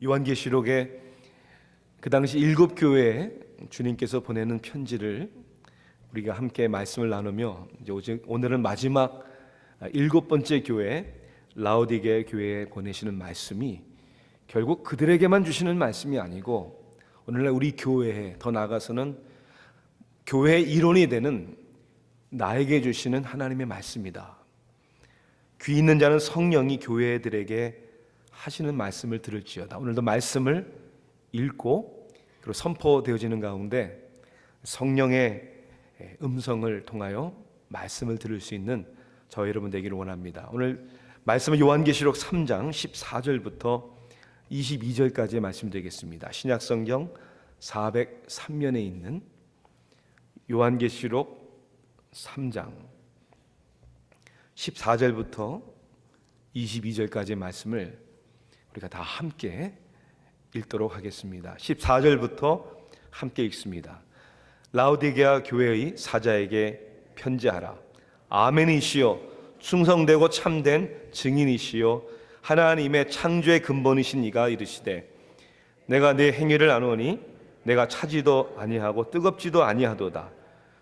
요한계시록에 그 당시 7교회에 주님께서 보내는 편지를 우리가 함께 말씀을 나누며 이제 오늘은 마지막 7번째 교회 라오디게 교회에 보내시는 말씀이 결국 그들에게만 주시는 말씀이 아니고 오늘날 우리 교회에 더 나아가서는 교회의 일원이 되는 나에게 주시는 하나님의 말씀이다. 귀 있는 자는 성령이 교회들에게 하시는 말씀을 들을지어다. 오늘도 말씀을 읽고 그리고 선포되어지는 가운데 성령의 음성을 통하여 말씀을 들을 수 있는 저와 여러분 되기를 원합니다. 오늘 말씀은 요한계시록 3장 14절부터 22절까지의 말씀 되겠습니다. 신약성경 403면에 있는 요한계시록 3장 14절부터 22절까지의 말씀을 우리가 다 함께 읽도록 하겠습니다. 14절부터 함께 읽습니다. 라오디게아 교회의 사자에게 편지하라. 아멘이시여, 충성되고 참된 증인이시여, 하나님의 창조의 근본이신 이가 이르시되 내가 네 행위를 아노니 내가 차지도 아니하고 뜨겁지도 아니하도다.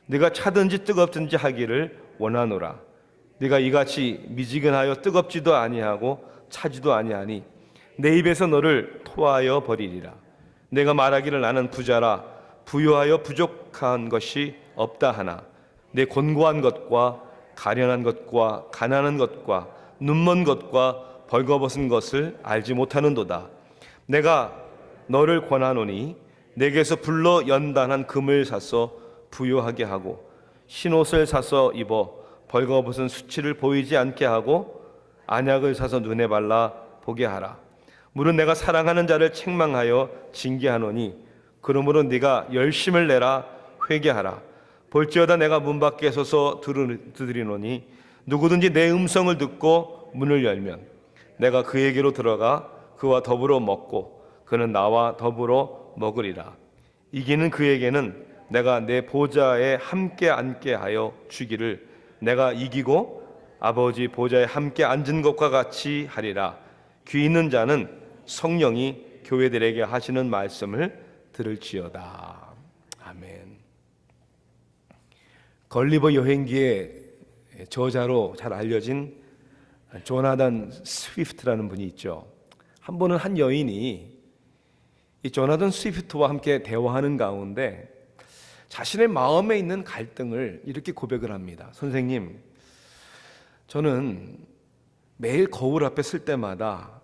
네가 차든지 뜨겁든지 하기를 원하노라. 네가 이같이 미지근하여 뜨겁지도 아니하고 차지도 아니하니 내 입에서 너를 토하여 버리리라. 내가 말하기를 나는 부자라 부유하여 부족한 것이 없다 하나 내 곤고한 것과 가련한 것과 가난한 것과 눈먼 것과 벌거벗은 것을 알지 못하는도다. 내가 너를 권하노니 내게서 불러 연단한 금을 사서 부요하게 하고 흰옷을 사서 입어 벌거벗은 수치를 보이지 않게 하고 안약을 사서 눈에 발라 보게 하라. 물은 내가 사랑하는 자를 책망하여 징계하노니 그러므로 네가 열심을 내라 회개하라. 볼지어다 내가 문 밖에 서서 두드리노니 누구든지 내 음성을 듣고 문을 열면 내가 그에게로 들어가 그와 더불어 먹고 그는 나와 더불어 먹으리라. 이기는 그에게는 내가 내 보좌에 함께 앉게 하여 주기를 내가 이기고 아버지 보좌에 함께 앉은 것과 같이 하리라. 귀 있는 자는 성령이 교회들에게 하시는 말씀을 들을지어다. 아멘. 걸리버 여행기의 저자로 잘 알려진 조나단 스위프트라는 분이 있죠. 한 번은 한 여인이 이 조나단 스위프트와 함께 대화하는 가운데 자신의 마음에 있는 갈등을 이렇게 고백을 합니다. 선생님, 저는 매일 거울 앞에 설 때마다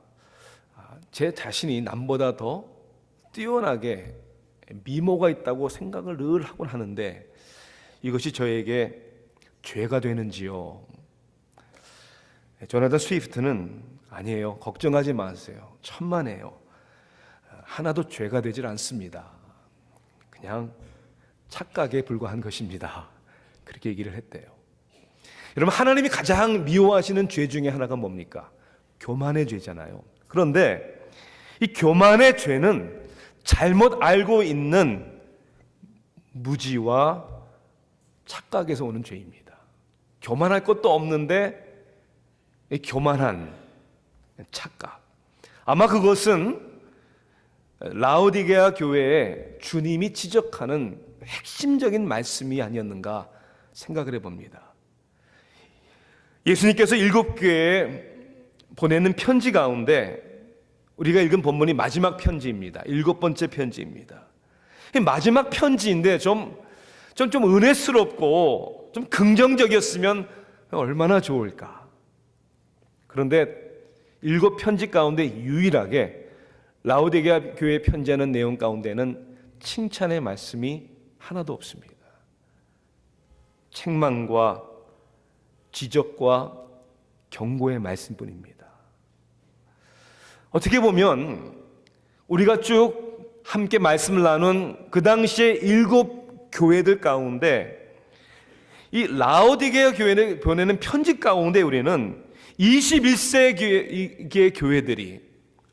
제 자신이 남보다 더 뛰어나게 미모가 있다고 생각을 늘 하곤 하는데 이것이 저에게 죄가 되는지요? 조나단 스위프트는 아니에요. 걱정하지 마세요. 천만에요. 하나도 죄가 되질 않습니다. 그냥 착각에 불과한 것입니다. 그렇게 얘기를 했대요. 여러분, 하나님이 가장 미워하시는 죄 중에 하나가 뭡니까? 교만의 죄잖아요. 그런데 이 교만의 죄는 잘못 알고 있는 무지와 착각에서 오는 죄입니다. 교만할 것도 없는데 교만한 착각. 아마 그것은 라오디게아 교회에 주님이 지적하는 핵심적인 말씀이 아니었는가 생각을 해봅니다. 예수님께서 7교회에 보내는 편지 가운데 우리가 읽은 본문이 마지막 편지입니다. 7번째 편지입니다. 마지막 편지인데 좀 은혜스럽고 좀 긍정적이었으면 얼마나 좋을까. 그런데 7편지 가운데 유일하게 라오디게아 교회에 편지하는 내용 가운데는 칭찬의 말씀이 하나도 없습니다. 책망과 지적과 경고의 말씀뿐입니다. 어떻게 보면 우리가 쭉 함께 말씀을 나눈 그 당시에 7교회들 가운데 이 라오디게아 교회를 보내는 편지 가운데 우리는 21세기의 교회들이,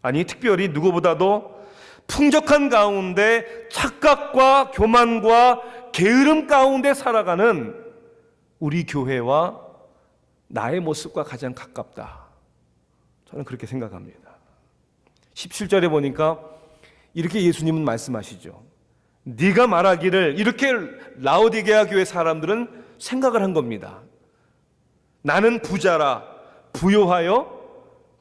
아니 특별히 누구보다도 풍족한 가운데 착각과 교만과 게으름 가운데 살아가는 우리 교회와 나의 모습과 가장 가깝다. 저는 그렇게 생각합니다. 17절에 보니까 이렇게 예수님은 말씀하시죠. 네가 말하기를, 이렇게 라오디게아 교회 사람들은 생각을 한 겁니다. 나는 부자라 부요하여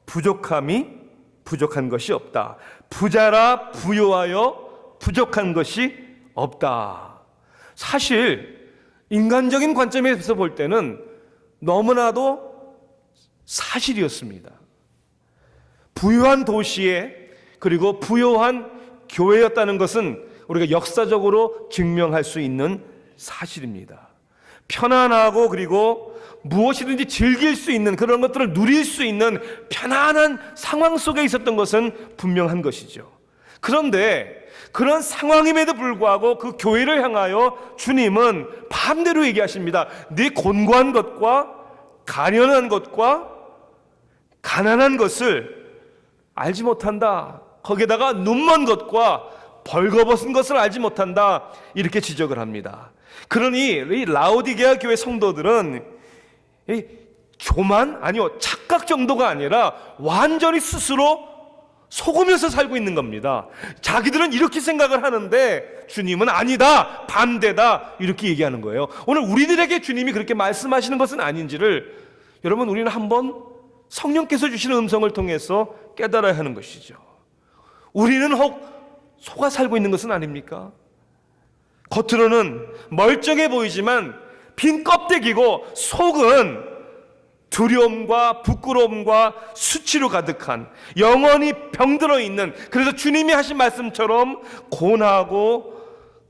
부족한 것이 없다. 부자라 부요하여 부족한 것이 없다. 사실 인간적인 관점에서 볼 때는 너무나도 사실이었습니다. 부유한 도시에 그리고 부유한 교회였다는 것은 우리가 역사적으로 증명할 수 있는 사실입니다. 편안하고 그리고 무엇이든지 즐길 수 있는, 그런 것들을 누릴 수 있는 편안한 상황 속에 있었던 것은 분명한 것이죠. 그런데 그런 상황임에도 불구하고 그 교회를 향하여 주님은 반대로 얘기하십니다. 네 곤고한 것과 가련한 것과 가난한 것을 알지 못한다. 거기에다가 눈먼 것과 벌거벗은 것을 알지 못한다. 이렇게 지적을 합니다. 그러니 이 라오디게아 교회 성도들은 교만, 아니요, 착각 정도가 아니라 완전히 스스로 속으면서 살고 있는 겁니다. 자기들은 이렇게 생각을 하는데 주님은 아니다, 반대다, 이렇게 얘기하는 거예요. 오늘 우리들에게 주님이 그렇게 말씀하시는 것은 아닌지를 여러분, 우리는 한번 성령께서 주시는 음성을 통해서 깨달아야 하는 것이죠. 우리는 혹 속아 살고 있는 것은 아닙니까? 겉으로는 멀쩡해 보이지만 빈 껍데기고 속은 두려움과 부끄러움과 수치로 가득한, 영원히 병들어 있는, 그래서 주님이 하신 말씀처럼 고나고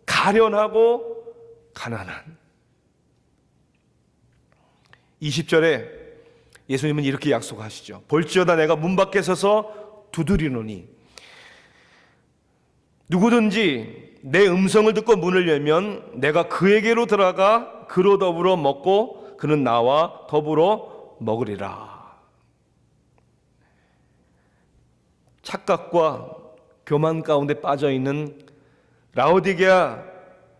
가련하고 가난한. 20절에 예수님은 이렇게 약속하시죠. 볼지어다 내가 문 밖에 서서 두드리노니 누구든지 내 음성을 듣고 문을 열면 내가 그에게로 들어가 그로 더불어 먹고 그는 나와 더불어 먹으리라. 착각과 교만 가운데 빠져있는 라오디게아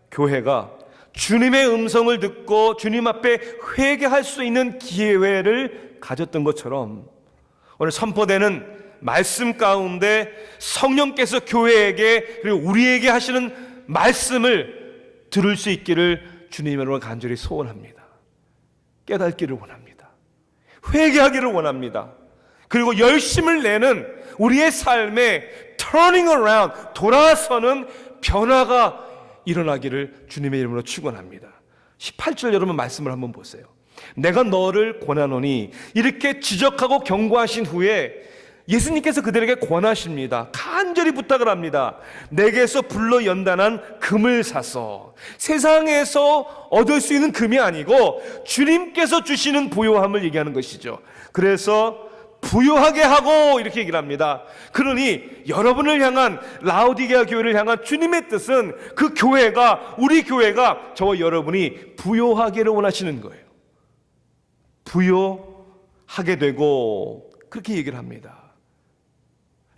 교회가 주님의 음성을 듣고 주님 앞에 회개할 수 있는 기회를 가졌던 것처럼 오늘 선포되는 말씀 가운데 성령께서 교회에게 그리고 우리에게 하시는 말씀을 들을 수 있기를 주님으로 간절히 소원합니다. 깨닫기를 원합니다. 회개하기를 원합니다. 그리고 열심을 내는 우리의 삶에 turning around, 돌아서는 변화가 일어나기를 주님의 이름으로 축원합니다. 18절 여러분 말씀을 한번 보세요. 내가 너를 권하노니, 이렇게 지적하고 경고하신 후에 예수님께서 그들에게 권하십니다. 간절히 부탁을 합니다. 내게서 불러 연단한 금을 사서, 세상에서 얻을 수 있는 금이 아니고 주님께서 주시는 부요함을 얘기하는 것이죠. 그래서 부요하게 하고 이렇게 얘기를 합니다. 그러니 여러분을 향한, 라오디게아 교회를 향한 주님의 뜻은 그 교회가, 우리 교회가, 저와 여러분이 부요하기를 원하시는 거예요. 부요하게 되고, 그렇게 얘기를 합니다.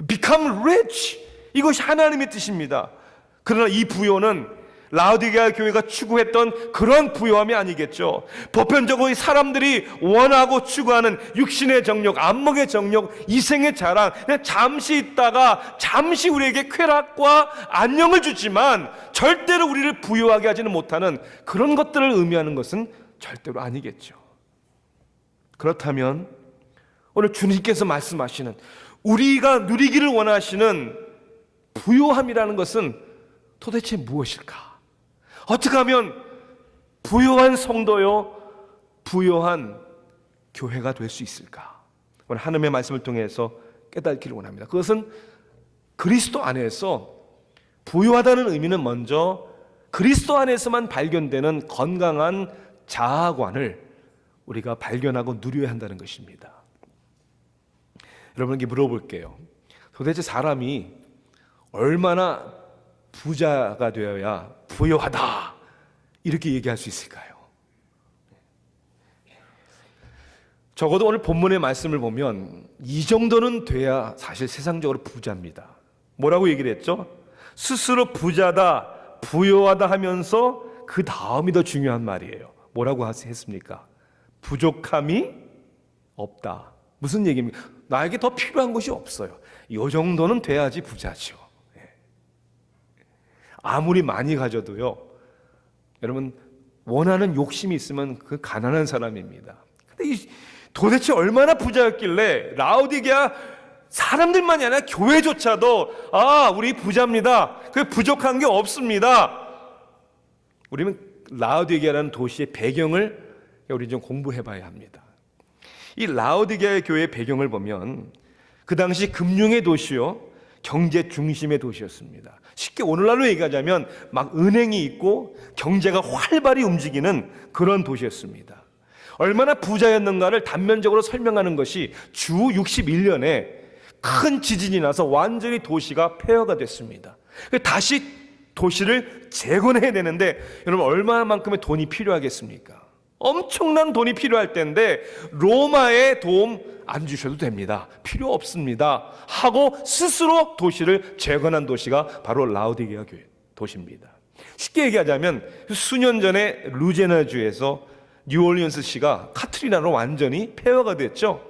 Become rich, 이것이 하나님의 뜻입니다. 그러나 이 부요는 라오디게아 교회가 추구했던 그런 부요함이 아니겠죠. 보편적으로 사람들이 원하고 추구하는 육신의 정욕, 안목의 정욕, 이생의 자랑, 그냥 잠시 있다가 잠시 우리에게 쾌락과 안녕을 주지만 절대로 우리를 부요하게 하지는 못하는 그런 것들을 의미하는 것은 절대로 아니겠죠. 그렇다면 오늘 주님께서 말씀하시는, 우리가 누리기를 원하시는 부요함이라는 것은 도대체 무엇일까? 어떻게 하면 부요한 성도요, 부요한 교회가 될 수 있을까? 오늘 하나님의 말씀을 통해서 깨닫기를 원합니다. 그것은 그리스도 안에서, 부요하다는 의미는 먼저 그리스도 안에서만 발견되는 건강한 자아관을 우리가 발견하고 누려야 한다는 것입니다. 여러분에게 물어볼게요. 도대체 사람이 얼마나 부자가 되어야 부요하다 이렇게 얘기할 수 있을까요? 적어도 오늘 본문의 말씀을 보면 이 정도는 돼야 사실 세상적으로 부자입니다. 뭐라고 얘기를 했죠? 스스로 부자다, 부요하다 하면서 그 다음이 더 중요한 말이에요. 뭐라고 했습니까? 부족함이 없다. 무슨 얘기입니까? 나에게 더 필요한 것이 없어요. 이 정도는 돼야지 부자죠. 아무리 많이 가져도요, 여러분 원하는 욕심이 있으면 그 가난한 사람입니다. 근데 도대체 얼마나 부자였길래 라오디게아 사람들만이 아니라 교회조차도 우리 부자입니다. 그 부족한 게 없습니다. 우리는 라오디게아라는 도시의 배경을 우리 좀 공부해봐야 합니다. 이 라오디게아 교회의 배경을 보면 그 당시 금융의 도시요, 경제 중심의 도시였습니다. 쉽게 오늘날로 얘기하자면 막 은행이 있고 경제가 활발히 움직이는 그런 도시였습니다. 얼마나 부자였는가를 단면적으로 설명하는 것이 주 61년에 큰 지진이 나서 완전히 도시가 폐허가 됐습니다. 다시 도시를 재건해야 되는데 여러분 얼마만큼의 돈이 필요하겠습니까? 엄청난 돈이 필요할 때인데 로마의 도움 안 주셔도 됩니다. 필요 없습니다 하고 스스로 도시를 재건한 도시가 바로 라오디게아 교회 도시입니다. 쉽게 얘기하자면 수년 전에 루제나주에서 뉴올리언스시가 카트리나로 완전히 폐허가 됐죠.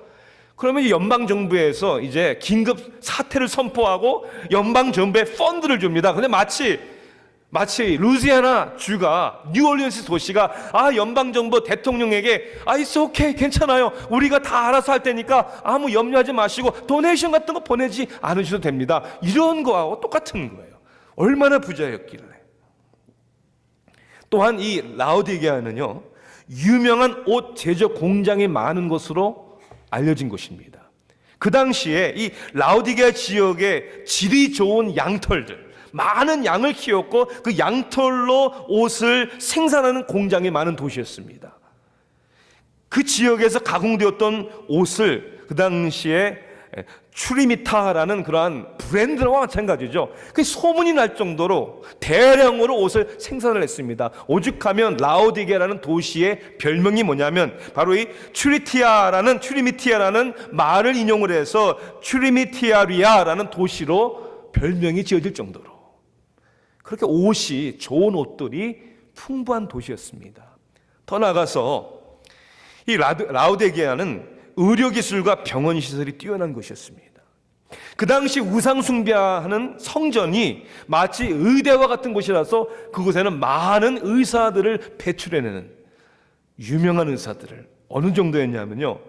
그러면 연방 정부에서 이제 긴급 사태를 선포하고 연방 정부에 펀드를 줍니다. 근데 마치 루이지애나 주가 뉴올리언스 도시가 연방 정부 대통령에게 it's okay, 괜찮아요, 우리가 다 알아서 할 테니까 아무 염려하지 마시고 도네이션 같은 거 보내지 않으셔도 됩니다, 이런 거하고 똑같은 거예요. 얼마나 부자였길래. 또한 이 라오디게아는요, 유명한 옷 제조 공장이 많은 곳으로 알려진 곳입니다. 그 당시에 이 라오디게아 지역에 질이 좋은 양털들, 많은 양을 키웠고 그 양털로 옷을 생산하는 공장이 많은 도시였습니다. 그 지역에서 가공되었던 옷을 그 당시에 추리미타라는 그러한 브랜드와 마찬가지죠. 그 소문이 날 정도로 대량으로 옷을 생산을 했습니다. 오죽하면 라오디게라는 도시의 별명이 뭐냐면 바로 이 추리미티아라는 말을 인용을 해서 추리미티아리아라는 도시로 별명이 지어질 정도로 그렇게 옷이, 좋은 옷들이 풍부한 도시였습니다. 더 나아가서 이 라오디게아는 의료기술과 병원시설이 뛰어난 곳이었습니다. 그 당시 우상숭배하는 성전이 마치 의대와 같은 곳이라서 그곳에는 많은 의사들을 배출해내는 유명한 의사들을, 어느 정도였냐면요,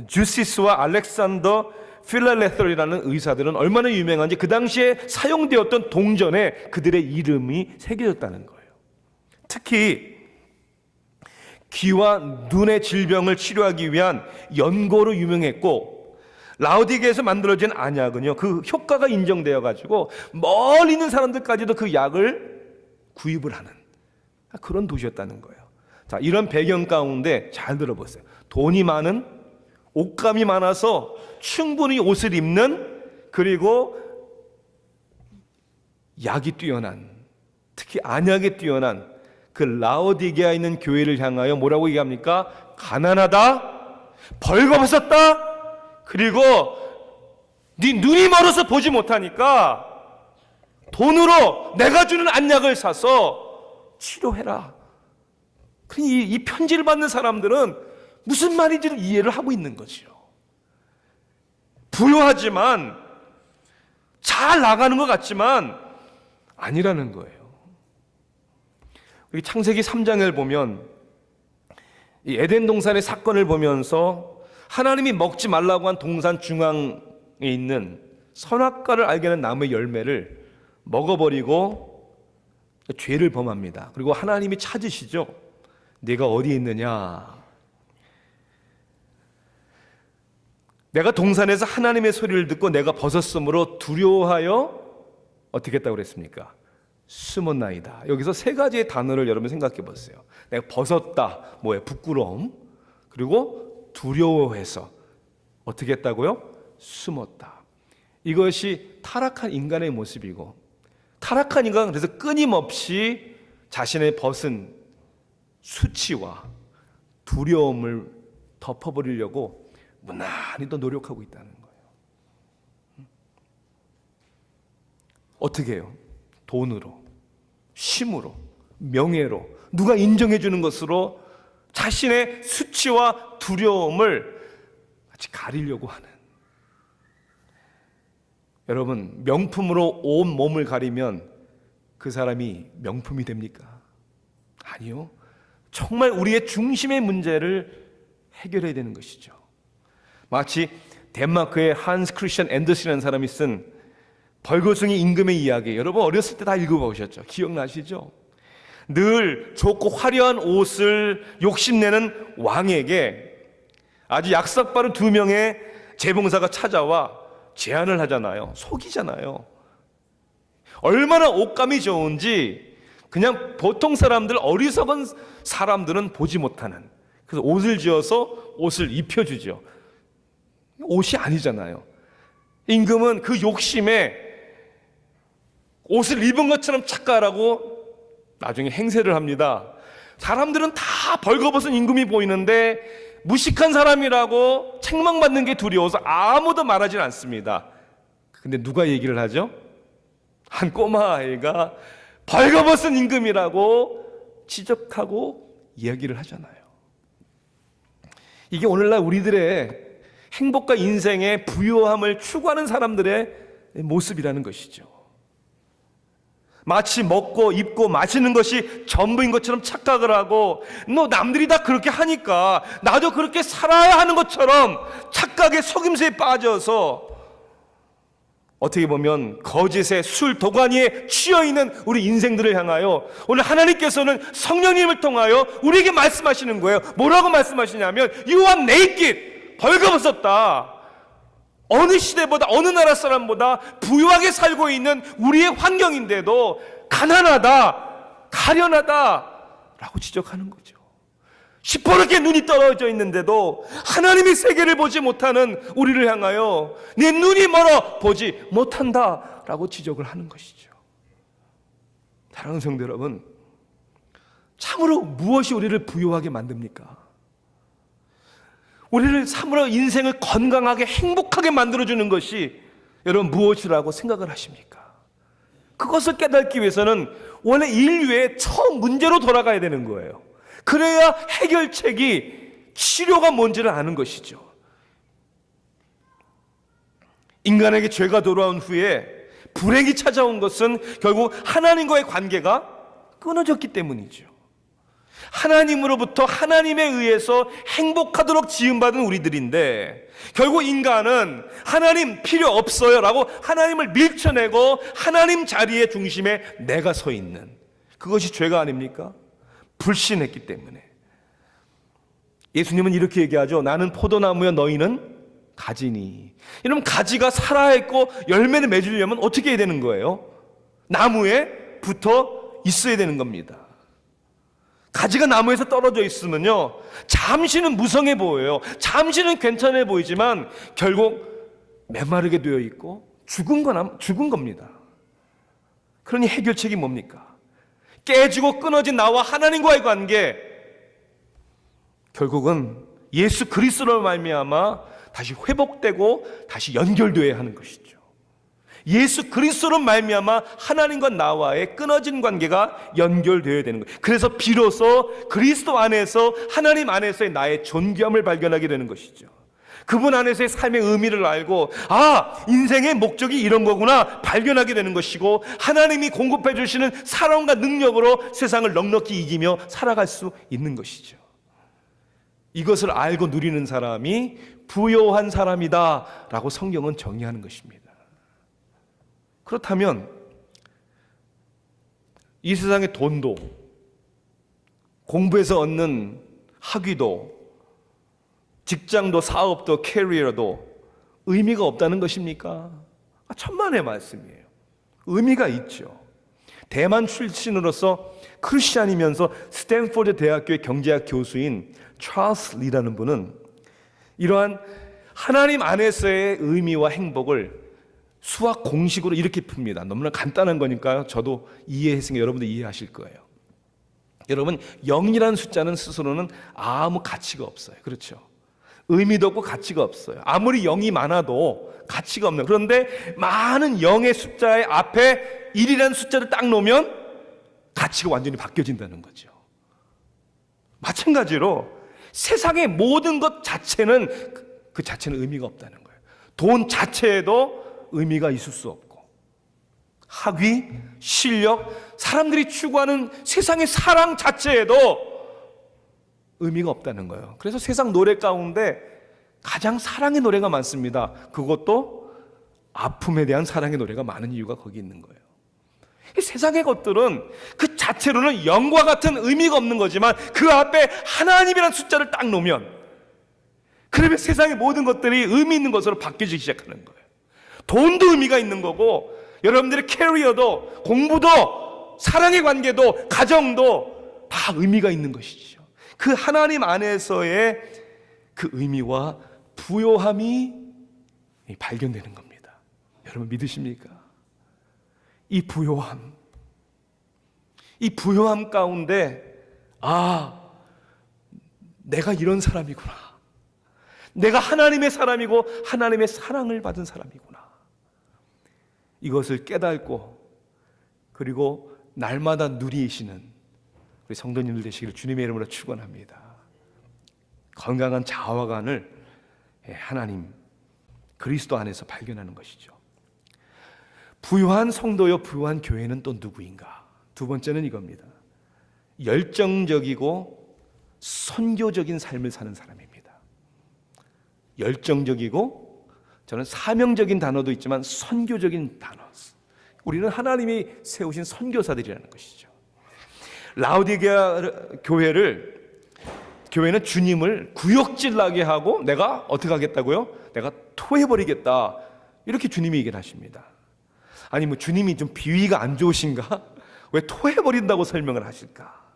주시스와 알렉산더 필랄레터리라는 의사들은 얼마나 유명한지 그 당시에 사용되었던 동전에 그들의 이름이 새겨졌다는 거예요. 특히 귀와 눈의 질병을 치료하기 위한 연고로 유명했고, 라오디게에서 만들어진 안약은요, 그 효과가 인정되어 가지고 멀리 있는 사람들까지도 그 약을 구입을 하는 그런 도시였다는 거예요. 자, 이런 배경 가운데 잘 들어보세요. 돈이 많은, 옷감이 많아서 충분히 옷을 입는, 그리고 약이 뛰어난, 특히 안약이 뛰어난 그 라오디게아에 있는 교회를 향하여 뭐라고 얘기합니까? 가난하다, 벌거벗었다, 그리고 네 눈이 멀어서 보지 못하니까 돈으로 내가 주는 안약을 사서 치료해라. 이 편지를 받는 사람들은 무슨 말인지를 이해를 하고 있는 거죠. 부유하지만 잘 나가는 것 같지만 아니라는 거예요. 우리 창세기 3장을 보면 이 에덴 동산의 사건을 보면서 하나님이 먹지 말라고 한 동산 중앙에 있는 선악과를 알게 하는 나무의 열매를 먹어버리고 죄를 범합니다. 그리고 하나님이 찾으시죠. 네가 어디에 있느냐? 내가 동산에서 하나님의 소리를 듣고 내가 벗었으므로 두려워하여 어떻게 했다고 그랬습니까? 숨었나이다. 여기서 세 가지의 단어를 여러분 생각해 보세요. 내가 벗었다, 뭐예요? 부끄러움. 그리고 두려워해서 어떻게 했다고요? 숨었다. 이것이 타락한 인간의 모습이고, 타락한 인간은 그래서 끊임없이 자신의 벗은 수치와 두려움을 덮어버리려고 무난히 또 노력하고 있다는 거예요. 어떻게 해요? 돈으로, 쉼으로, 명예로, 누가 인정해 주는 것으로 자신의 수치와 두려움을 마치 가리려고 하는. 여러분, 명품으로 온 몸을 가리면 그 사람이 명품이 됩니까? 아니요. 정말 우리의 중심의 문제를 해결해야 되는 것이죠. 마치 덴마크의 한스 크리스천 앤더슨이라는 사람이 쓴 벌거숭이 임금의 이야기, 여러분 어렸을 때 다 읽어보셨죠? 기억나시죠? 늘 좋고 화려한 옷을 욕심내는 왕에게 아주 약삭빠른 두 명의 재봉사가 찾아와 제안을 하잖아요. 속이잖아요. 얼마나 옷감이 좋은지 그냥 보통 사람들, 어리석은 사람들은 보지 못하는, 그래서 옷을 지어서 옷을 입혀주죠. 옷이 아니잖아요. 임금은 그 욕심에 옷을 입은 것처럼 착각하라고 나중에 행세를 합니다. 사람들은 다 벌거벗은 임금이 보이는데 무식한 사람이라고 책망받는 게 두려워서 아무도 말하지 않습니다. 근데 누가 얘기를 하죠? 한 꼬마 아이가 벌거벗은 임금이라고 지적하고 이야기를 하잖아요. 이게 오늘날 우리들의 행복과 인생의 부유함을 추구하는 사람들의 모습이라는 것이죠. 마치 먹고 입고 마시는 것이 전부인 것처럼 착각을 하고, 남들이 다 그렇게 하니까 나도 그렇게 살아야 하는 것처럼 착각의 속임수에 빠져서 어떻게 보면 거짓의 술 도가니에 취해있는 우리 인생들을 향하여 오늘 하나님께서는 성령님을 통하여 우리에게 말씀하시는 거예요. 뭐라고 말씀하시냐면 You are naked, 벌거벗었다. 어느 시대보다, 어느 나라 사람보다 부유하게 살고 있는 우리의 환경인데도 가난하다, 가련하다 라고 지적하는 거죠. 시퍼렇게 눈이 떨어져 있는데도 하나님의 세계를 보지 못하는 우리를 향하여 내 눈이 멀어 보지 못한다 라고 지적을 하는 것이죠. 사랑하는 성도 여러분, 참으로 무엇이 우리를 부유하게 만듭니까? 우리를 참으로 인생을 건강하게 행복하게 만들어주는 것이 여러분 무엇이라고 생각을 하십니까? 그것을 깨닫기 위해서는 원래 인류의 처음 문제로 돌아가야 되는 거예요. 그래야 해결책이, 치료가 뭔지를 아는 것이죠. 인간에게 죄가 돌아온 후에 불행이 찾아온 것은 결국 하나님과의 관계가 끊어졌기 때문이죠. 하나님으로부터 하나님에 의해서 행복하도록 지음받은 우리들인데 결국 인간은 하나님 필요 없어요 라고 하나님을 밀쳐내고 하나님 자리의 중심에 내가 서 있는, 그것이 죄가 아닙니까? 불신했기 때문에. 예수님은 이렇게 얘기하죠. 나는 포도나무여 너희는 가지니. 여러분, 가지가 살아있고 열매를 맺으려면 어떻게 해야 되는 거예요? 나무에 붙어 있어야 되는 겁니다. 가지가 나무에서 떨어져 있으면요, 잠시는 무성해 보여요. 잠시는 괜찮아 보이지만 결국 메마르게 되어 있고 죽은 겁니다. 그러니 해결책이 뭡니까? 깨지고 끊어진 나와 하나님과의 관계, 결국은 예수 그리스도로 말미암아 다시 회복되고 다시 연결되어야 하는 것이죠. 예수 그리스도로 말미암아 하나님과 나와의 끊어진 관계가 연결되어야 되는 거예요. 그래서 비로소 그리스도 안에서, 하나님 안에서의 나의 존귀함을 발견하게 되는 것이죠. 그분 안에서의 삶의 의미를 알고, 인생의 목적이 이런 거구나 발견하게 되는 것이고, 하나님이 공급해 주시는 사랑과 능력으로 세상을 넉넉히 이기며 살아갈 수 있는 것이죠. 이것을 알고 누리는 사람이 부요한 사람이다 라고 성경은 정의하는 것입니다. 그렇다면 이 세상의 돈도, 공부해서 얻는 학위도, 직장도, 사업도, 캐리어도 의미가 없다는 것입니까? 천만의 말씀이에요. 의미가 있죠. 대만 출신으로서 크리스찬이면서 스탠포드 대학교의 경제학 교수인 찰스 리라는 분은 이러한 하나님 안에서의 의미와 행복을 수학 공식으로 이렇게 풉니다. 너무나 간단한 거니까요. 저도 이해했으니까 여러분도 이해하실 거예요. 여러분, 0이라는 숫자는 스스로는 아무 가치가 없어요. 그렇죠? 의미도 없고 가치가 없어요. 아무리 0이 많아도 가치가 없는. 그런데 많은 0의 숫자의 앞에 1이라는 숫자를 딱 놓으면 가치가 완전히 바뀌어진다는 거죠. 마찬가지로 세상의 모든 것 자체는 그 자체는 의미가 없다는 거예요. 돈 자체에도 의미가 있을 수 없고, 학위, 실력, 사람들이 추구하는 세상의 사랑 자체에도 의미가 없다는 거예요. 그래서 세상 노래 가운데 가장 사랑의 노래가 많습니다. 그것도 아픔에 대한 사랑의 노래가 많은 이유가 거기 있는 거예요. 이 세상의 것들은 그 자체로는 0과 같은 의미가 없는 거지만 그 앞에 하나님이라는 숫자를 딱 놓으면, 그러면 세상의 모든 것들이 의미 있는 것으로 바뀌기 시작하는 거예요. 돈도 의미가 있는 거고, 여러분들의 캐리어도, 공부도, 사랑의 관계도, 가정도 다 의미가 있는 것이죠. 그 하나님 안에서의 그 의미와 부요함이 발견되는 겁니다. 여러분 믿으십니까? 이 부요함 가운데, 내가 이런 사람이구나, 내가 하나님의 사람이고 하나님의 사랑을 받은 사람이구나, 이것을 깨닫고, 그리고 날마다 누리시는 우리 성도님들 되시기를 주님의 이름으로 축원합니다. 건강한 자화관을 하나님 그리스도 안에서 발견하는 것이죠. 부유한 성도요, 부유한 교회는 또 누구인가? 두 번째는 이겁니다. 열정적이고 선교적인 삶을 사는 사람입니다. 열정적이고, 저는 사명적인 단어도 있지만 선교적인 단어, 우리는 하나님이 세우신 선교사들이라는 것이죠. 라오디게아 교회는 주님을 구역질 나게 하고, 내가 어떻게 하겠다고요? 내가 토해버리겠다, 이렇게 주님이 얘기를 하십니다. 아니 뭐 주님이 좀 비위가 안 좋으신가? 왜 토해버린다고 설명을 하실까?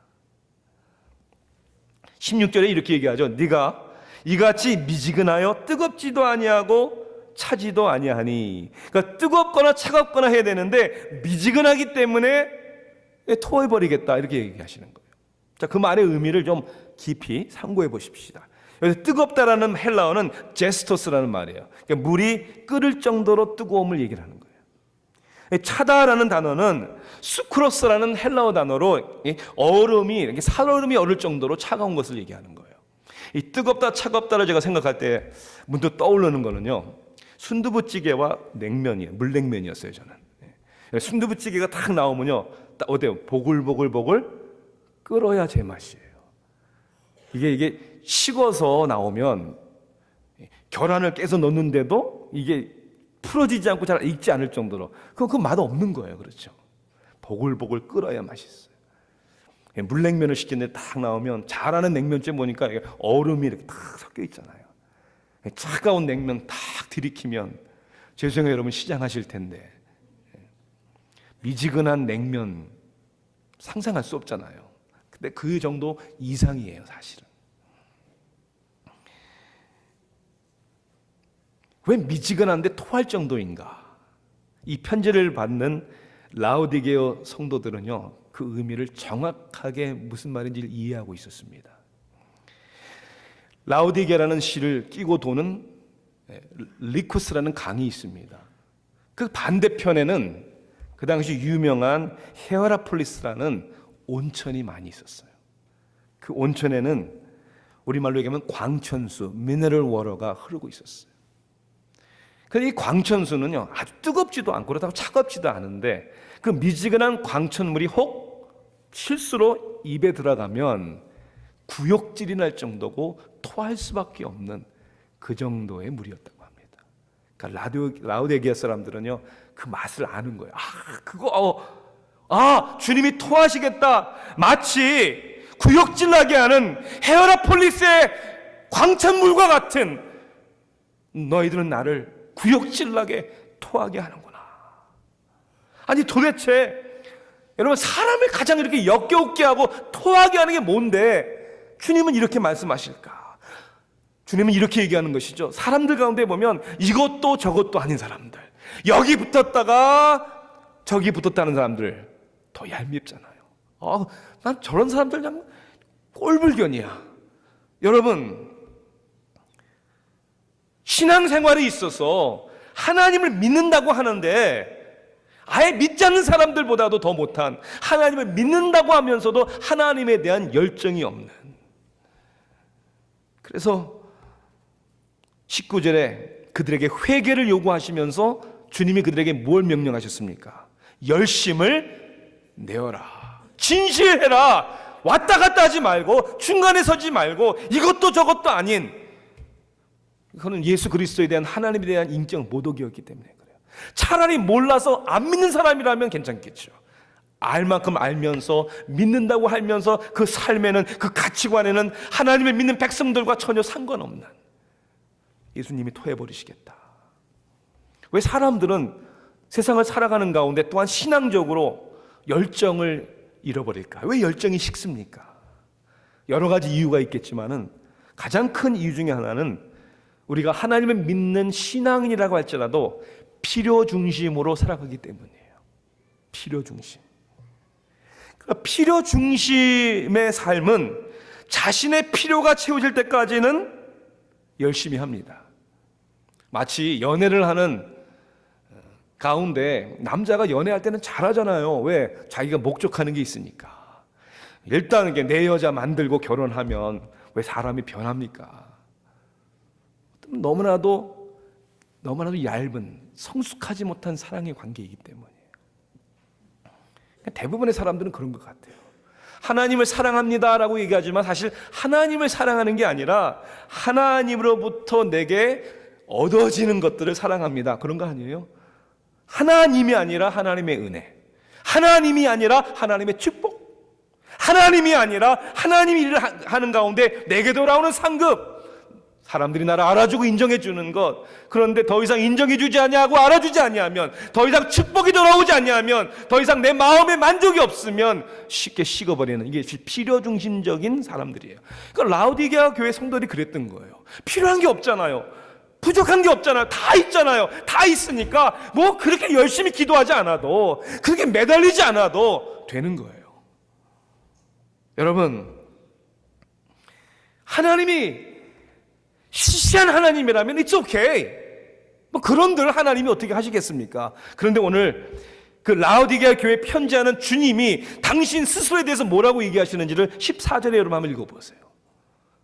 16절에 이렇게 얘기하죠. 네가 이같이 미지근하여 뜨겁지도 아니하고 차지도 아니하니. 그러니까 뜨겁거나 차갑거나 해야 되는데 미지근하기 때문에 토해버리겠다, 이렇게 얘기하시는 거예요. 자, 그 말의 의미를 좀 깊이 상고해 보십시다. 여기서 뜨겁다라는 헬라어는 제스토스라는 말이에요. 그러니까 물이 끓을 정도로 뜨거움을 얘기를 하는 거예요. 차다라는 단어는 수크로스라는 헬라어 단어로 얼음이, 이렇게 살얼음이 얼을 정도로 차가운 것을 얘기하는 거예요. 이 뜨겁다 차갑다를 제가 생각할 때 문득 떠오르는 거는요, 순두부찌개와 냉면이에요. 물냉면이었어요, 저는. 순두부찌개가 딱 나오면요, 딱 어때요? 보글보글 끓어야 제맛이에요. 이게 식어서 나오면 계란을 깨서 넣는데도 이게 풀어지지 않고 잘 익지 않을 정도로, 그 맛 없는 거예요. 그렇죠? 보글보글 끓어야 맛있어요. 물냉면을 시켰는데 딱 나오면, 잘하는 냉면집 보니까 얼음이 이렇게 딱 섞여 있잖아요. 차가운 냉면 딱 들이키면, 죄송해요 여러분, 시장하실 텐데 미지근한 냉면 상상할 수 없잖아요. 근데 그 정도 이상이에요, 사실은. 왜 미지근한데 토할 정도인가? 이 편지를 받는 라오디게아 성도들은요, 그 의미를 정확하게 무슨 말인지 이해하고 있었습니다. 라오디게라는 시를 끼고 도는 리쿠스라는 강이 있습니다. 그 반대편에는 그 당시 유명한 헤라폴리스라는 온천이 많이 있었어요. 그 온천에는 우리말로 얘기하면 광천수, 미네랄 워터가 흐르고 있었어요. 근데 이 광천수는요, 아주 뜨겁지도 않고 그렇다고 차갑지도 않은데, 그 미지근한 광천물이 혹 실수로 입에 들어가면 구역질이 날 정도고 토할 수밖에 없는 그 정도의 물이었다고 합니다. 그러니까 라오디게아 사람들은요, 그 맛을 아는 거예요. 주님이 토하시겠다, 마치 구역질 나게 하는 헤라폴리스의 광천물과 같은, 너희들은 나를 구역질나게 토하게 하는구나. 아니 도대체 여러분, 사람을 가장 이렇게 역겨웃게 하고 토하게 하는 게 뭔데 주님은 이렇게 말씀하실까? 주님은 이렇게 얘기하는 것이죠. 사람들 가운데 보면 이것도 저것도 아닌 사람들, 여기 붙었다가 저기 붙었다는 사람들 더 얄밉잖아요. 난 저런 사람들 그냥 꼴불견이야. 여러분, 신앙생활에 있어서 하나님을 믿는다고 하는데 아예 믿지 않는 사람들보다도 더 못한, 하나님을 믿는다고 하면서도 하나님에 대한 열정이 없는, 그래서 19절에 그들에게 회개를 요구하시면서 주님이 그들에게 뭘 명령하셨습니까? 열심을 내어라, 진실해라, 왔다 갔다 하지 말고 중간에 서지 말고 이것도 저것도 아닌, 그거는 예수 그리스도에 대한 하나님에 대한 인격 모독이었기 때문에 그래요. 차라리 몰라서 안 믿는 사람이라면 괜찮겠죠. 알 만큼 알면서 믿는다고 하면서 그 삶에는, 그 가치관에는 하나님을 믿는 백성들과 전혀 상관없는, 예수님이 토해버리시겠다. 왜 사람들은 세상을 살아가는 가운데 또한 신앙적으로 열정을 잃어버릴까? 왜 열정이 식습니까? 여러 가지 이유가 있겠지만은 가장 큰 이유 중에 하나는 우리가 하나님을 믿는 신앙인이라고 할지라도 필요 중심으로 살아가기 때문이에요. 필요 중심. 그러니까 필요 중심의 삶은 자신의 필요가 채워질 때까지는 열심히 합니다. 마치 연애를 하는 가운데 남자가 연애할 때는 잘하잖아요. 왜? 자기가 목적하는 게 있으니까. 일단 이게 내 여자 만들고 결혼하면 왜 사람이 변합니까? 너무나도 얇은, 성숙하지 못한 사랑의 관계이기 때문이에요. 대부분의 사람들은 그런 것 같아요. 하나님을 사랑합니다라고 얘기하지만 사실 하나님을 사랑하는 게 아니라 하나님으로부터 내게 얻어지는 것들을 사랑합니다. 그런 거 아니에요? 하나님이 아니라 하나님의 은혜, 하나님이 아니라 하나님의 축복, 하나님이 아니라 하나님이 일을 하는 가운데 내게 돌아오는 상급, 사람들이 나를 알아주고 인정해주는 것. 그런데 더 이상 인정해주지 않냐고 알아주지 않냐면, 더 이상 축복이 돌아오지 않냐면, 더 이상 내 마음에 만족이 없으면 쉽게 식어버리는, 이게 필요중심적인 사람들이에요. 그러니까 라오디게아 교회 성도들이 그랬던 거예요. 필요한 게 없잖아요. 부족한 게 없잖아요. 다 있잖아요. 다 있으니까 뭐 그렇게 열심히 기도하지 않아도, 그렇게 매달리지 않아도 되는 거예요. 여러분, 하나님이 시시한 하나님이라면 it's okay. 뭐 그런들 하나님이 어떻게 하시겠습니까? 그런데 오늘 그 라오디게아 교회 편지하는 주님이 당신 스스로에 대해서 뭐라고 얘기하시는지를 14절에 여러분 한번 읽어보세요.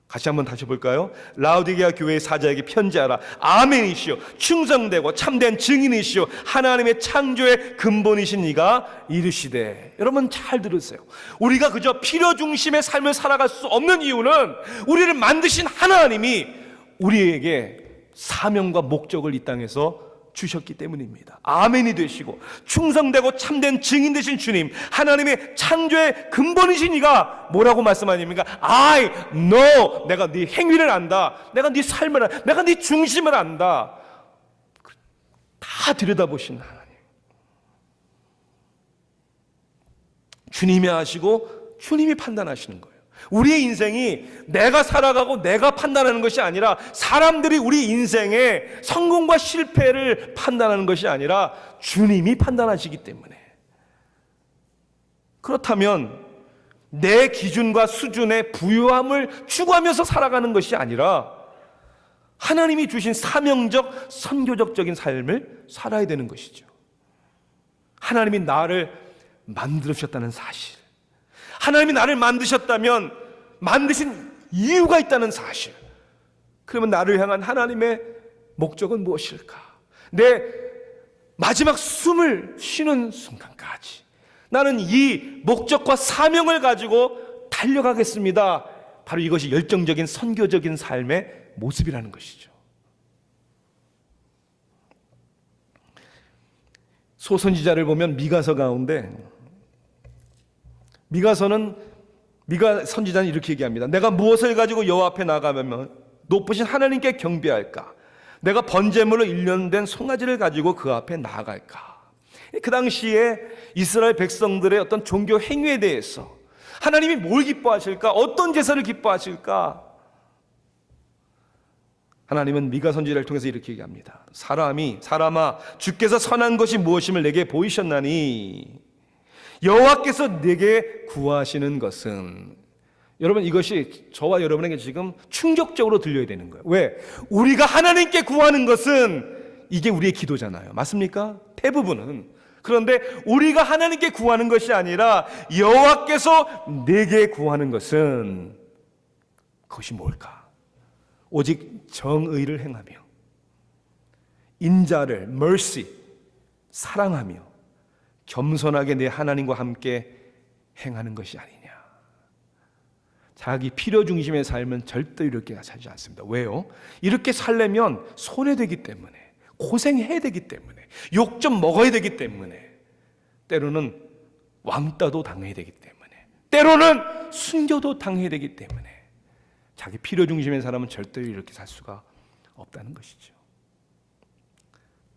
같이 한번 다시 볼까요? 라오디게아 교회의 사자에게 편지하라. 아멘이시오, 충성되고 참된 증인이시오, 하나님의 창조의 근본이신 이가 이르시되. 여러분 잘 들으세요. 우리가 그저 필요 중심의 삶을 살아갈 수 없는 이유는 우리를 만드신 하나님이 우리에게 사명과 목적을 이 땅에서 주셨기 때문입니다. 아멘이 되시고 충성되고 참된 증인 되신 주님, 하나님의 창조의 근본이신 이가 뭐라고 말씀하십니까? I know. 내가 네 행위를 안다. 내가 네 삶을 안다. 내가 네 중심을 안다. 다 들여다보신 하나님. 주님이 아시고 주님이 판단하시는 거예요. 우리의 인생이 내가 살아가고 내가 판단하는 것이 아니라, 사람들이 우리 인생의 성공과 실패를 판단하는 것이 아니라 주님이 판단하시기 때문에. 그렇다면 내 기준과 수준의 부유함을 추구하면서 살아가는 것이 아니라 하나님이 주신 사명적, 선교적인 삶을 살아야 되는 것이죠. 하나님이 나를 만들으셨다는 사실, 하나님이 나를 만드셨다면 만드신 이유가 있다는 사실, 그러면 나를 향한 하나님의 목적은 무엇일까? 내 마지막 숨을 쉬는 순간까지 나는 이 목적과 사명을 가지고 달려가겠습니다. 바로 이것이 열정적인 선교적인 삶의 모습이라는 것이죠. 소선지자를 보면 미가서 가운데, 미가 선지자는 이렇게 얘기합니다. 내가 무엇을 가지고 여호와 앞에 나가면 높으신 하나님께 경배할까? 내가 번제물로 일련된 송아지를 가지고 그 앞에 나아갈까? 그 당시에 이스라엘 백성들의 어떤 종교 행위에 대해서 하나님이 뭘 기뻐하실까? 어떤 제사를 기뻐하실까? 하나님은 미가 선지자를 통해서 이렇게 얘기합니다. 사람아, 주께서 선한 것이 무엇임을 내게 보이셨나니 여호와께서 내게 구하시는 것은. 여러분, 이것이 저와 여러분에게 지금 충격적으로 들려야 되는 거예요. 왜? 우리가 하나님께 구하는 것은 이게 우리의 기도잖아요. 맞습니까? 대부분은. 그런데 우리가 하나님께 구하는 것이 아니라 여호와께서 내게 구하는 것은, 그것이 뭘까? 오직 정의를 행하며 인자를 mercy 사랑하며 겸손하게 내 하나님과 함께 행하는 것이 아니냐. 자기 필요 중심의 삶은 절대 이렇게 살지 않습니다. 왜요? 이렇게 살려면 손해되기 때문에, 고생해야 되기 때문에, 욕 좀 먹어야 되기 때문에, 때로는 왕따도 당해야 되기 때문에, 때로는 순교도 당해야 되기 때문에 자기 필요 중심의 사람은 절대 이렇게 살 수가 없다는 것이죠.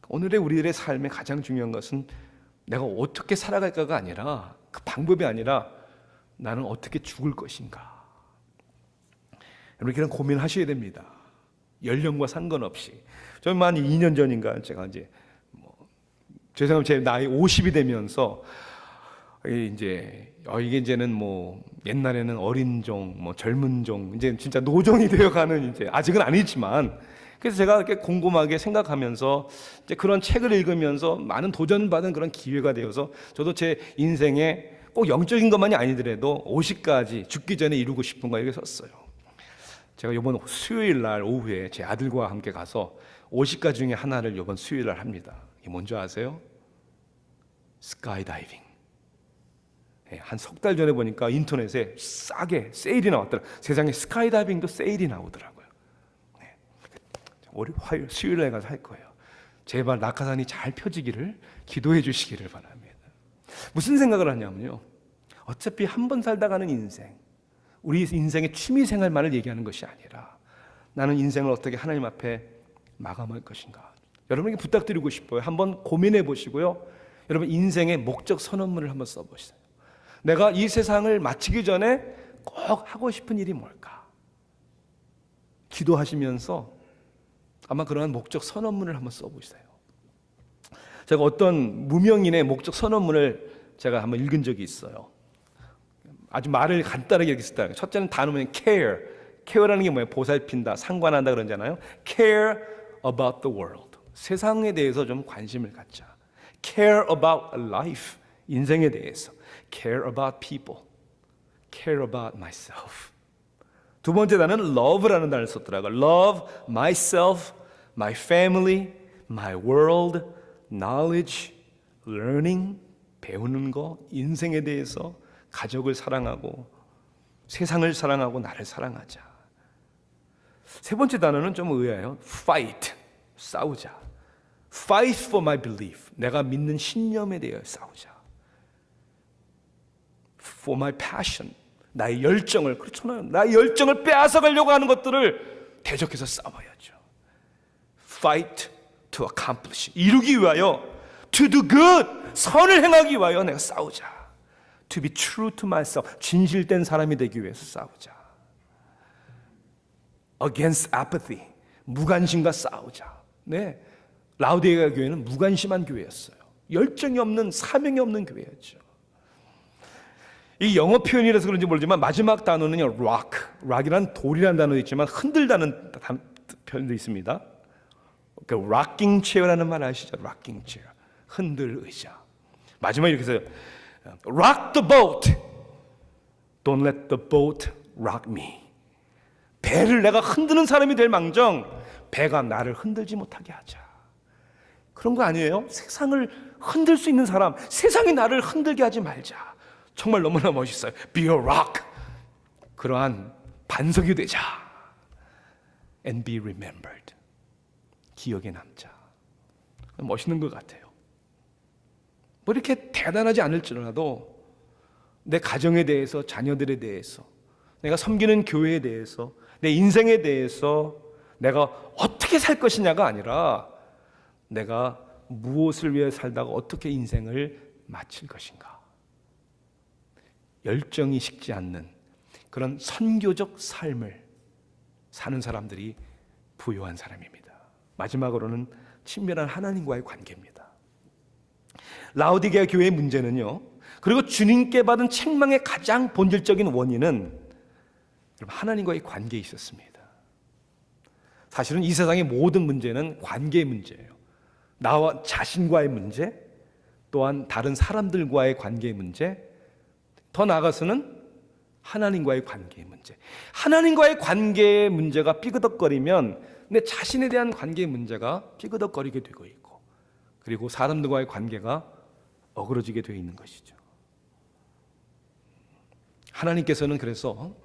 오늘의 우리들의 삶의 가장 중요한 것은 내가 어떻게 살아갈까가 아니라, 그 방법이 아니라 나는 어떻게 죽을 것인가. 여러분, 그런 고민하셔야 됩니다. 연령과 상관없이. 저는 한 2년 전인가 제가 죄송하면 제 나이 50이 되면서 이게 이제는 옛날에는 어린 종, 젊은 종, 이제 진짜 노종이 되어가는, 이제 아직은 아니지만, 그래서 제가 이렇게 곰곰하게 생각하면서 이제 그런 책을 읽으면서 많은 도전받은 그런 기회가 되어서 저도 제 인생에 꼭 영적인 것만이 아니더라도 50까지 죽기 전에 이루고 싶은 거 이렇게 썼어요. 제가 이번 수요일 날 오후에 제 아들과 함께 가서 50가지 중에 하나를 이번 수요일 날 합니다. 이게 뭔지 아세요? 스카이다이빙. 한 석 달 전에 보니까 인터넷에 싸게 세일이 나왔더라고요. 세상에 스카이다이빙도 세일이 나오더라고요. 우리 수요일 날 가서 할 거예요. 제발 낙하산이 잘 펴지기를 기도해 주시기를 바랍니다. 무슨 생각을 하냐면요, 어차피 한 번 살다 가는 인생, 우리 인생의 취미생활만을 얘기하는 것이 아니라 나는 인생을 어떻게 하나님 앞에 마감할 것인가. 여러분에게 부탁드리고 싶어요. 한번 고민해 보시고요, 여러분 인생의 목적 선언문을 한번 써보세요. 내가 이 세상을 마치기 전에 꼭 하고 싶은 일이 뭘까? 기도하시면서 아마 그러한 목적 선언문을 한번 써보세요. 제가 어떤 무명인의 목적 선언문을 제가 한번 읽은 적이 있어요. 아주 말을 간단하게 이렇게 썼다. 첫째는 단어는 care. care라는 게 뭐예요? 보살핀다, 상관한다 그러잖아요. care about the world. 세상에 대해서 좀 관심을 갖자. care about life. 인생에 대해서. care about people. care about myself. 두 번째 단어는 love라는 단어를 썼더라고요. love myself, my family, my world, knowledge, learning, 배우는 거, 인생에 대해서, 가족을 사랑하고 세상을 사랑하고 나를 사랑하자. 세 번째 단어는 좀 의아해요. fight, 싸우자. fight for my belief, 내가 믿는 신념에 대해 싸우자. for my passion, 나의 열정을, 그렇잖아요, 나의 열정을 빼앗아가려고 하는 것들을 대적해서 싸워야죠. fight to accomplish, 이루기 위하여, to do good, 선을 행하기 위하여 내가 싸우자. to be true to myself, 진실된 사람이 되기 위해서 싸우자. against apathy, 무관심과 싸우자. 네, 라우디게아 교회는 무관심한 교회였어요. 열정이 없는, 사명이 없는 교회였죠. 이 영어 표현이라서 그런지 모르지만 마지막 단어는요, rock이란 돌이라는 단어도 있지만 흔들다는 표현도 있습니다. 그 rocking chair라는 말 아시죠? rocking chair, 흔들 의자. 마지막에 이렇게 해서 rock the boat, don't let the boat rock me. 배를 내가 흔드는 사람이 될 망정 배가 나를 흔들지 못하게 하자. 그런 거 아니에요? 세상을 흔들 수 있는 사람, 세상이 나를 흔들게 하지 말자. 정말 너무나 멋있어요. Be a rock. 그러한 반석이 되자. And be remembered. 기억에 남자. 멋있는 것 같아요. 뭐 이렇게 대단하지 않을지라도 내 가정에 대해서, 자녀들에 대해서, 내가 섬기는 교회에 대해서, 내 인생에 대해서 내가 어떻게 살 것이냐가 아니라 내가 무엇을 위해 살다가 어떻게 인생을 마칠 것인가. 열정이 식지 않는 그런 선교적 삶을 사는 사람들이 부유한 사람입니다. 마지막으로는 친밀한 하나님과의 관계입니다. 라오디게아 교회의 문제는요, 그리고 주님께 받은 책망의 가장 본질적인 원인은 하나님과의 관계에 있었습니다. 사실은 이 세상의 모든 문제는 관계의 문제예요. 나와 자신과의 문제, 또한 다른 사람들과의 관계의 문제, 더 나아가서는 하나님과의 관계의 문제. 하나님과의 관계의 문제가 삐그덕거리면 내 자신에 대한 관계의 문제가 삐그덕거리게 되고 있고, 그리고 사람들과의 관계가 어그러지게 되어 있는 것이죠. 하나님께서는 그래서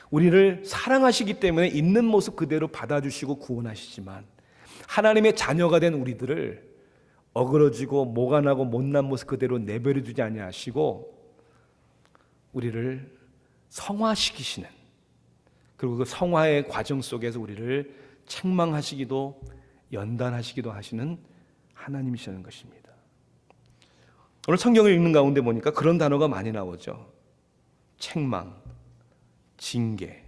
우리를 사랑하시기 때문에 있는 모습 그대로 받아주시고 구원하시지만, 하나님의 자녀가 된 우리들을 어그러지고 모간하고 못난 모습 그대로 내버려 두지 아니하시고 우리를 성화시키시는, 그리고 그 성화의 과정 속에서 우리를 책망하시기도 연단하시기도 하시는 하나님이시라는 것입니다. 오늘 성경을 읽는 가운데 보니까 그런 단어가 많이 나오죠. 책망, 징계,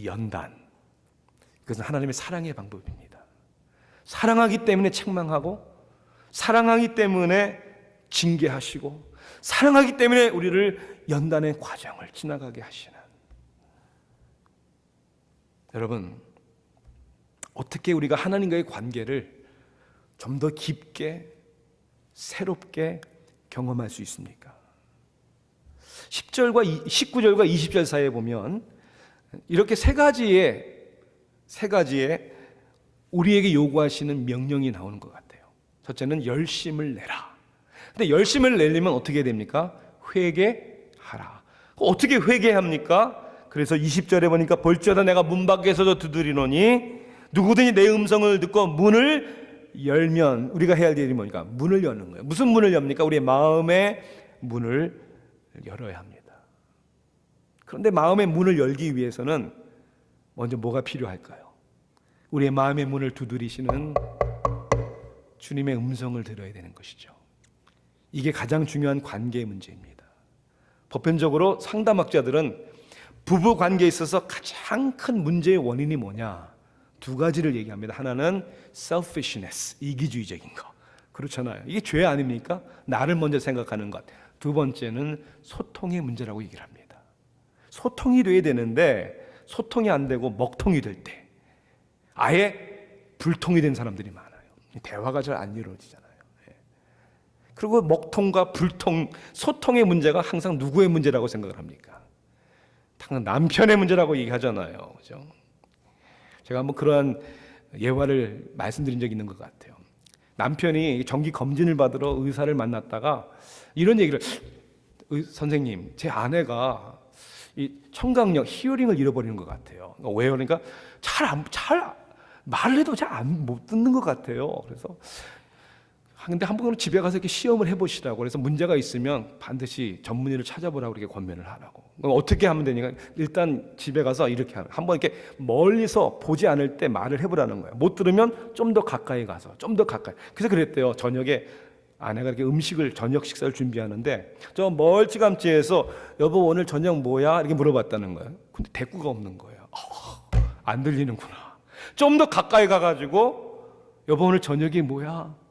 연단. 그것은 하나님의 사랑의 방법입니다. 사랑하기 때문에 책망하고, 사랑하기 때문에 징계하시고, 사랑하기 때문에 우리를 연단의 과정을 지나가게 하시는. 여러분, 어떻게 우리가 하나님과의 관계를 좀 더 깊게 새롭게 경험할 수 있습니까? 10절과 19절과 20절 사이에 보면 이렇게 세 가지의 우리에게 요구하시는 명령이 나오는 것 같아요. 첫째는 열심을 내라. 근데 열심을 내려면 어떻게 됩니까? 회개하라. 어떻게 회개합니까? 그래서 20절에 보니까 볼지어다 내가 문 밖에서도 두드리노니 누구든지 내 음성을 듣고 문을 열면, 우리가 해야 할 일이 뭐니까? 문을 여는 거예요. 무슨 문을 엽니까? 우리의 마음의 문을 열어야 합니다. 그런데 마음의 문을 열기 위해서는 먼저 뭐가 필요할까요? 우리의 마음의 문을 두드리시는 주님의 음성을 들어야 되는 것이죠. 이게 가장 중요한 관계의 문제입니다. 보편적으로 상담학자들은 부부 관계에 있어서 가장 큰 문제의 원인이 뭐냐? 두 가지를 얘기합니다. 하나는 selfishness, 이기주의적인 거. 그렇잖아요. 이게 죄 아닙니까? 나를 먼저 생각하는 것. 두 번째는 소통의 문제라고 얘기를 합니다. 소통이 돼야 되는데 소통이 안 되고 먹통이 될 때 아예 불통이 된 사람들이 많아요. 대화가 잘 안 이루어지잖아요. 그리고 먹통과 불통, 소통의 문제가 항상 누구의 문제라고 생각을 합니까? 항상 남편의 문제라고 얘기하잖아요. 그죠? 제가 한번 그러한 예화를 말씀드린 적이 있는 것 같아요. 남편이 정기 검진을 받으러 의사를 만났다가 이런 얘기를, 선생님, 제 아내가 이 청각력, 히어링을 잃어버리는 것 같아요. 왜요? 그러니까 말을 해도 잘 못 듣는 것 같아요. 그래서 근데 한번 집에 가서 이렇게 시험을 해보시라고, 그래서 문제가 있으면 반드시 전문의를 찾아보라고 이렇게 권면을 하라고. 어떻게 하면 되니까 일단 집에 가서 이렇게 한번 이렇게 멀리서 보지 않을 때 말을 해보라는 거예요. 못 들으면 좀 더 가까이 가서, 좀 더 가까이. 그래서 그랬대요. 저녁에 아내가 이렇게 저녁 식사를 준비하는데 저 멀찌감치해서 여보 오늘 저녁 뭐야? 이렇게 물어봤다는 거예요. 근데 대꾸가 없는 거예요. 안 들리는구나. 좀 더 가까이 가가지고 여보 오늘 저녁이 뭐야?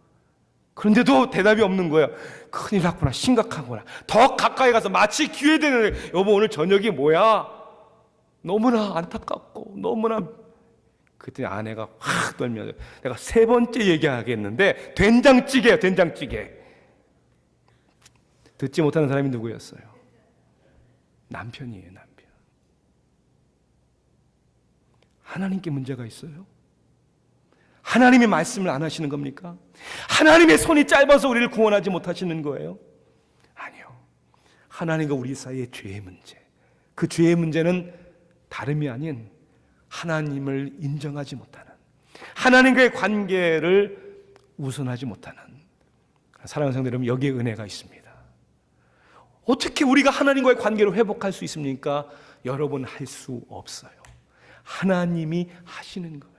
그런데도 대답이 없는 거예요. 큰일 났구나, 심각하구나. 더 가까이 가서 마치 기회 되는, 여보 오늘 저녁이 뭐야? 너무나 안타깝고 너무나. 그때 아내가 확 떨면서 내가 세 번째 얘기하겠는데 된장찌개야, 된장찌개. 듣지 못하는 사람이 누구였어요? 남편이에요, 남편. 하나님께 문제가 있어요? 하나님의 말씀을 안 하시는 겁니까? 하나님의 손이 짧아서 우리를 구원하지 못하시는 거예요? 아니요. 하나님과 우리 사이의 죄의 문제. 그 죄의 문제는 다름이 아닌 하나님을 인정하지 못하는, 하나님과의 관계를 우선하지 못하는. 사랑하는 성도 여러분, 여기에 은혜가 있습니다. 어떻게 우리가 하나님과의 관계를 회복할 수 있습니까? 여러분, 할 수 없어요. 하나님이 하시는 거예요.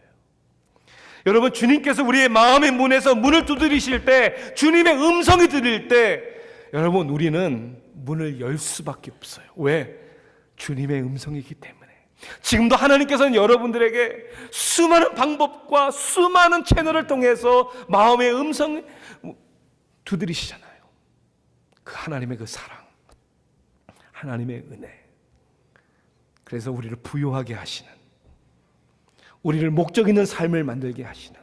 여러분, 주님께서 우리의 마음의 문에서 문을 두드리실 때, 주님의 음성이 들릴 때, 여러분, 우리는 문을 열 수밖에 없어요. 왜? 주님의 음성이기 때문에. 지금도 하나님께서는 여러분들에게 수많은 방법과 수많은 채널을 통해서 마음의 음성을 두드리시잖아요. 그 하나님의 그 사랑, 하나님의 은혜. 그래서 우리를 부요하게 하시는, 우리를 목적 있는 삶을 만들게 하시는,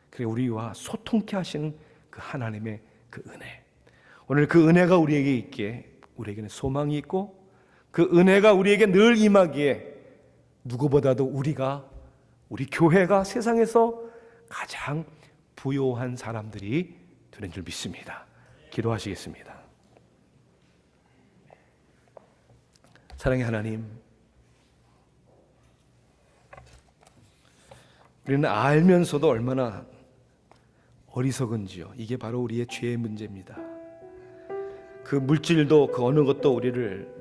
그리고 우리와 소통케 하시는 그 하나님의 그 은혜. 오늘 그 은혜가 우리에게 있기에 우리에게는 소망이 있고 그 은혜가 우리에게 늘 임하기에 누구보다도 우리 교회가 세상에서 가장 부요한 사람들이 되는 줄 믿습니다. 기도하시겠습니다. 사랑의 하나님, 우리는 알면서도 얼마나 어리석은지요. 이게 바로 우리의 죄의 문제입니다. 그 물질도 그 어느 것도 우리를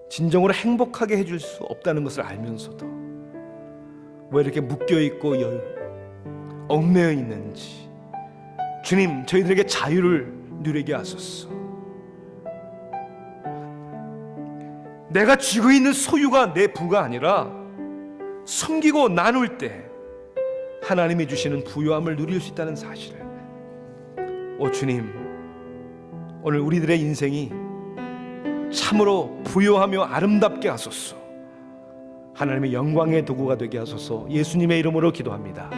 진정으로 행복하게 해줄 수 없다는 것을 알면서도 왜 이렇게 묶여있고 얽매여 있는지, 주님, 저희들에게 자유를 누리게 하소서. 내가 쥐고 있는 소유가 내 부가 아니라 섬기고 나눌 때 하나님이 주시는 부요함을 누릴 수 있다는 사실을, 오 주님, 오늘 우리들의 인생이 참으로 부요하며 아름답게 하소서. 하나님의 영광의 도구가 되게 하소서. 예수님의 이름으로 기도합니다.